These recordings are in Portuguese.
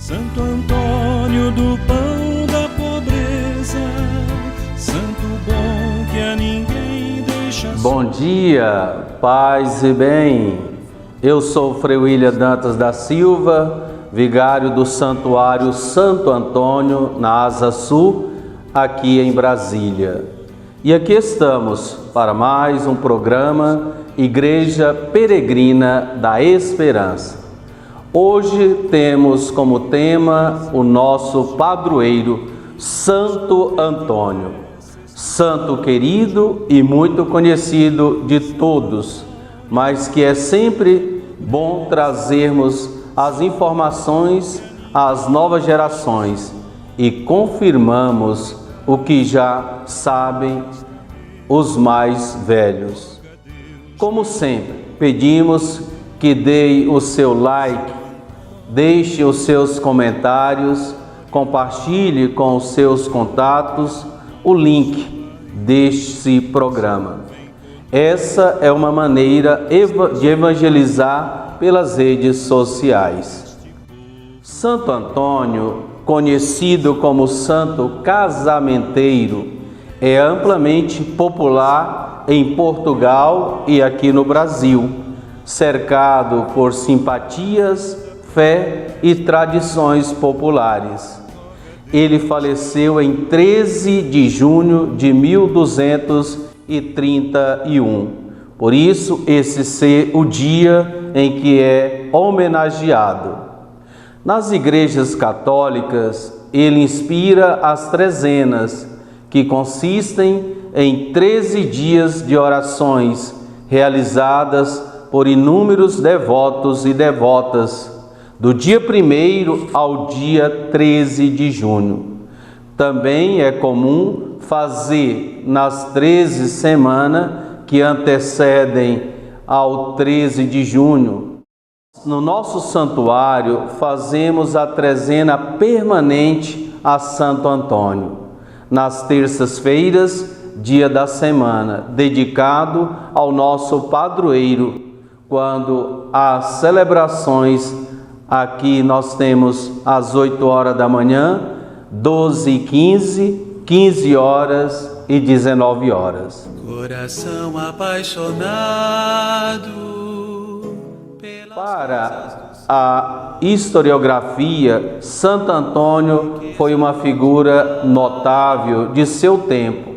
Santo Antônio do pão da pobreza, santo bom que a ninguém deixa só. Bom dia, paz e bem. Eu sou o Frei William Dantas da Silva, vigário do Santuário Santo Antônio, na Asa Sul, aqui em Brasília. E aqui estamos para mais um programa Igreja Peregrina da Esperança. Hoje temos como tema o nosso padroeiro, Santo Antônio. Santo querido e muito conhecido de todos, mas que é sempre bom trazermos as informações às novas gerações e confirmamos o que já sabem os mais velhos. Como sempre, pedimos que deem o seu like, deixe os seus comentários, compartilhe com os seus contatos o link deste programa. Essa é uma maneira de evangelizar pelas redes sociais. Santo Antônio, conhecido como Santo Casamenteiro, é amplamente popular em Portugal e aqui no Brasil, cercado por simpatias, fé e tradições populares. Ele faleceu em 13 de junho de 1231. Por isso, esse ser o dia em que é homenageado. Nas igrejas católicas, ele inspira as trezenas, que consistem em 13 dias de orações realizadas por inúmeros devotos e devotas, do dia 1º ao dia 13 de junho. Também é comum fazer nas 13 semanas que antecedem ao 13 de junho. No nosso santuário, fazemos a trezena permanente a Santo Antônio, nas terças-feiras, dia da semana, dedicado ao nosso padroeiro, quando as celebrações aqui nós temos às 8 horas da manhã, 12h15, 15 horas e 19 horas. Coração apaixonado pela... Para a historiografia, Santo Antônio foi uma figura notável de seu tempo.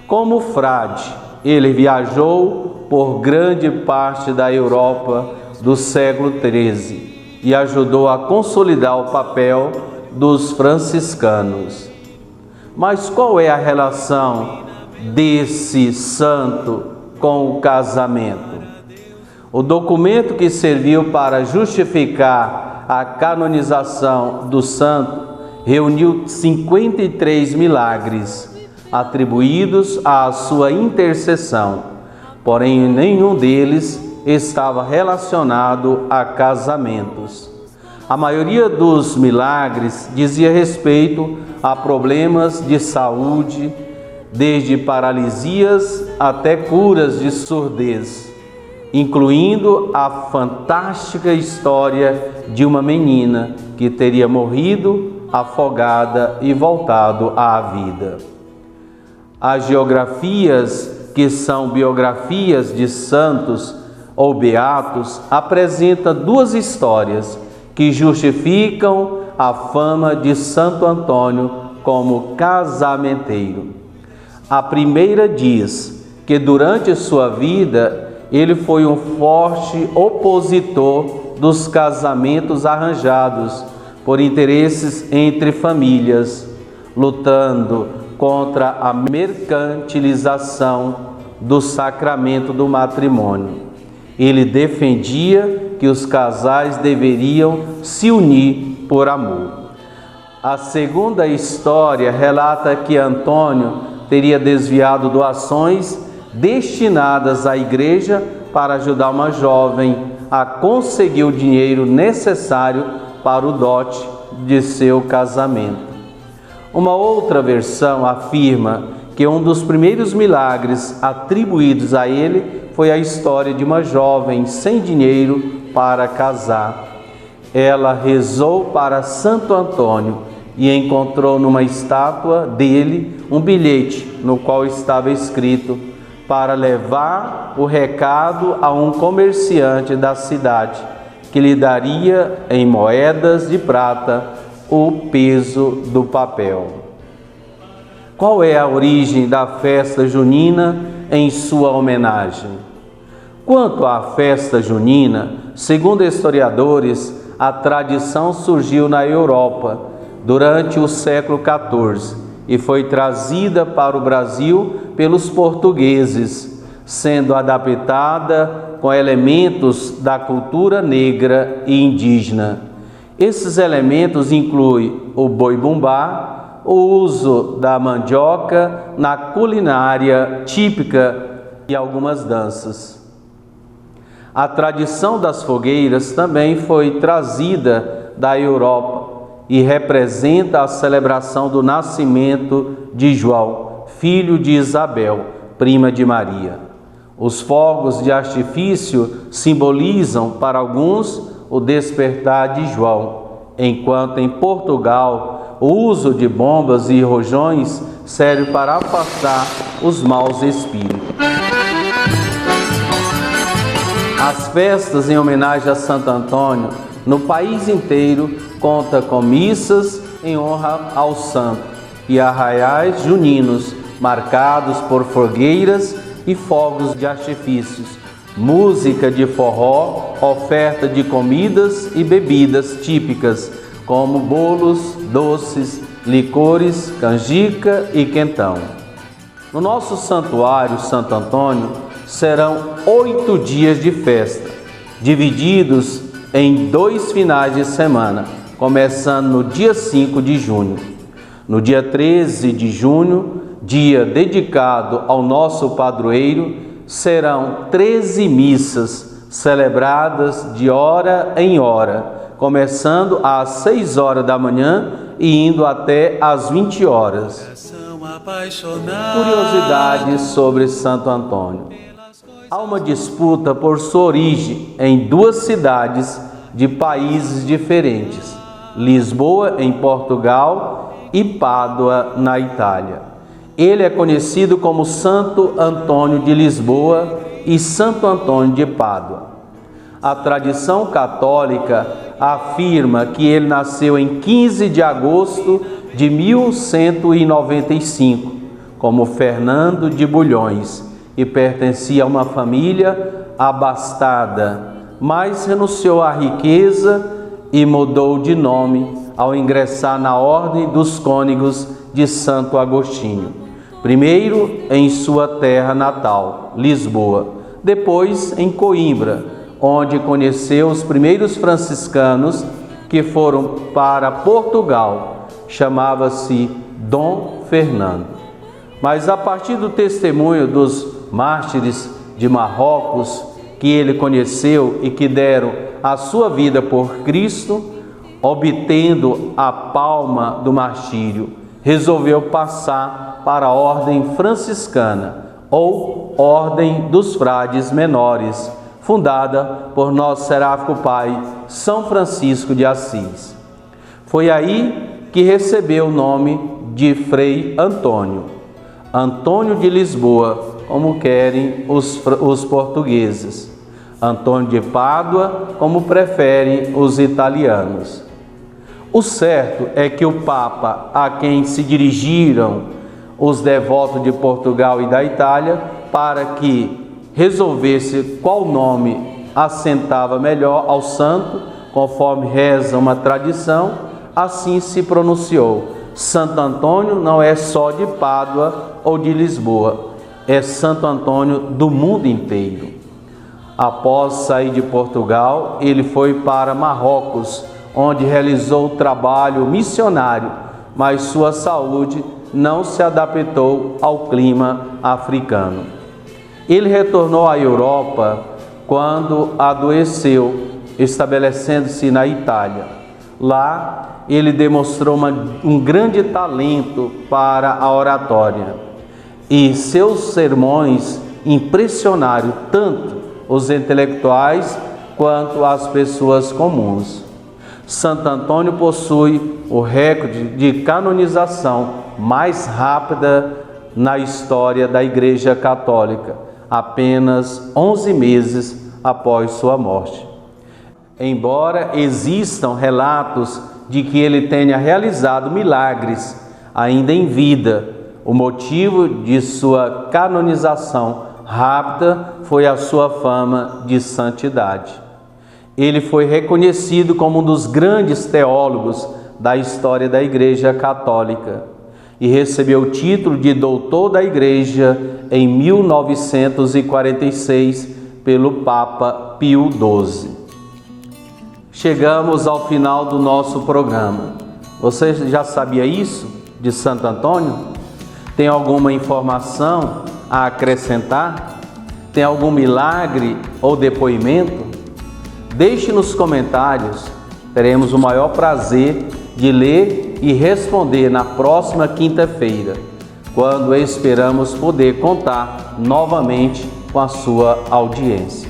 Como frade, ele viajou por grande parte da Europa do século XIII e ajudou a consolidar o papel dos franciscanos. Mas qual é a relação desse santo com o casamento? O documento que serviu para justificar a canonização do santo reuniu 53 milagres atribuídos à sua intercessão, porém nenhum deles estava relacionado a casamentos. A maioria dos milagres dizia respeito a problemas de saúde, desde paralisias até curas de surdez, incluindo a fantástica história de uma menina que teria morrido afogada e voltado à vida. As geografias, que são biografias de santos ou beatos, apresentam duas histórias que justificam a fama de Santo Antônio como casamenteiro. A primeira diz que durante sua vida ele foi um forte opositor dos casamentos arranjados por interesses entre famílias, lutando contra a mercantilização do sacramento do matrimônio. Ele defendia que os casais deveriam se unir por amor. A segunda história relata que Antônio teria desviado doações destinadas à igreja para ajudar uma jovem a conseguir o dinheiro necessário para o dote de seu casamento. Uma outra versão afirma que um dos primeiros milagres atribuídos a ele foi a história de uma jovem sem dinheiro para casar. ela rezou para Santo Antônio e encontrou numa estátua dele um bilhete no qual estava escrito para levar o recado a um comerciante da cidade, que lhe daria em moedas de prata o peso do papel. Qual é a origem da festa junina em sua homenagem? Quanto à festa junina, segundo historiadores, a tradição surgiu na Europa durante o século XIV e foi trazida para o Brasil pelos portugueses, sendo adaptada com elementos da cultura negra e indígena. Esses elementos incluem o boi-bumbá, o uso da mandioca na culinária típica e algumas danças. A tradição das fogueiras também foi trazida da Europa e representa a celebração do nascimento de João, filho de Isabel, prima de Maria. Os fogos de artifício simbolizam para alguns o despertar de João, enquanto em Portugal o uso de bombas e rojões serve para afastar os maus espíritos. As festas em homenagem a Santo Antônio no país inteiro contam com missas em honra ao santo e arraiais juninos marcados por fogueiras e fogos de artifícios, música de forró, oferta de comidas e bebidas típicas, como bolos, doces, licores, canjica e quentão. No nosso santuário Santo Antônio serão 8 dias de festa, divididos em 2 finais de semana, começando no dia 5 de junho. No dia 13 de junho, dia dedicado ao nosso padroeiro, serão 13 missas celebradas de hora em hora, começando às 6 horas da manhã e indo até às 20 horas. Curiosidades sobre Santo Antônio. Há uma disputa por sua origem em 2 cidades de países diferentes, Lisboa, em Portugal, e Pádua, na Itália. Ele é conhecido como Santo Antônio de Lisboa e Santo Antônio de Pádua. A tradição católica afirma que ele nasceu em 15 de agosto de 1195, como Fernando de Bulhões, e pertencia a uma família abastada, mas renunciou à riqueza e mudou de nome ao ingressar na Ordem dos Cônegos de Santo Agostinho, primeiro em sua terra natal, Lisboa, depois em Coimbra, onde conheceu os primeiros franciscanos que foram para Portugal. Chamava-se Dom Fernando. Mas a partir do testemunho dos mártires de Marrocos que ele conheceu e que deram a sua vida por Cristo, obtendo a palma do martírio, resolveu passar para a ordem franciscana, ou Ordem dos Frades Menores, fundada por nosso seráfico pai São Francisco de Assis. Foi aí que recebeu o nome de Frei Antônio, Antônio de Lisboa, como querem os portugueses, Antônio de Pádua, como preferem os italianos. O certo é que o Papa, a quem se dirigiram os devotos de Portugal e da Itália, para que resolvesse qual nome assentava melhor ao santo, conforme reza uma tradição, assim se pronunciou. Santo Antônio não é só de Pádua ou de Lisboa, é Santo Antônio do mundo inteiro. Após sair de Portugal, ele foi para Marrocos, onde realizou o trabalho missionário, mas sua saúde não se adaptou ao clima africano. Ele retornou à Europa quando adoeceu, estabelecendo-se na Itália. Lá, ele demonstrou um grande talento para a oratória, e seus sermões impressionaram tanto os intelectuais quanto as pessoas comuns. Santo Antônio possui o recorde de canonização mais rápida na história da Igreja Católica, apenas 11 meses após sua morte. Embora existam relatos de que ele tenha realizado milagres ainda em vida, o motivo de sua canonização rápida foi a sua fama de santidade. Ele foi reconhecido como um dos grandes teólogos da história da Igreja Católica e recebeu o título de doutor da Igreja em 1946 pelo Papa Pio XII. Chegamos ao final do nosso programa. Você já sabia isso de Santo Antônio? Tem alguma informação a acrescentar? Tem algum milagre ou depoimento? Deixe nos comentários, teremos o maior prazer de ler e responder na próxima quinta-feira, quando esperamos poder contar novamente com a sua audiência.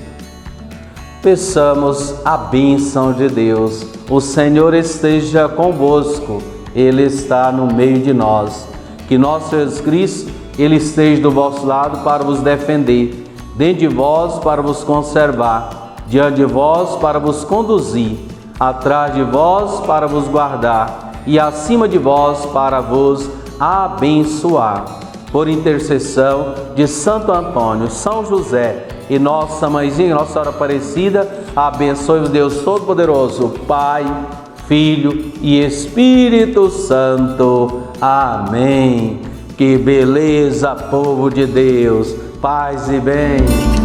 Peçamos a bênção de Deus. O Senhor esteja convosco, Ele está no meio de nós. Que nosso Jesus Cristo, Ele esteja do vosso lado para vos defender, dentro de vós para vos conservar, diante de vós para vos conduzir, atrás de vós para vos guardar e acima de vós para vos abençoar. Por intercessão de Santo Antônio, São José e nossa Mãezinha, Nossa Senhora Aparecida, abençoe-vos Deus Todo-Poderoso, Pai, Filho e Espírito Santo. Amém. Que beleza, povo de Deus, paz e bem.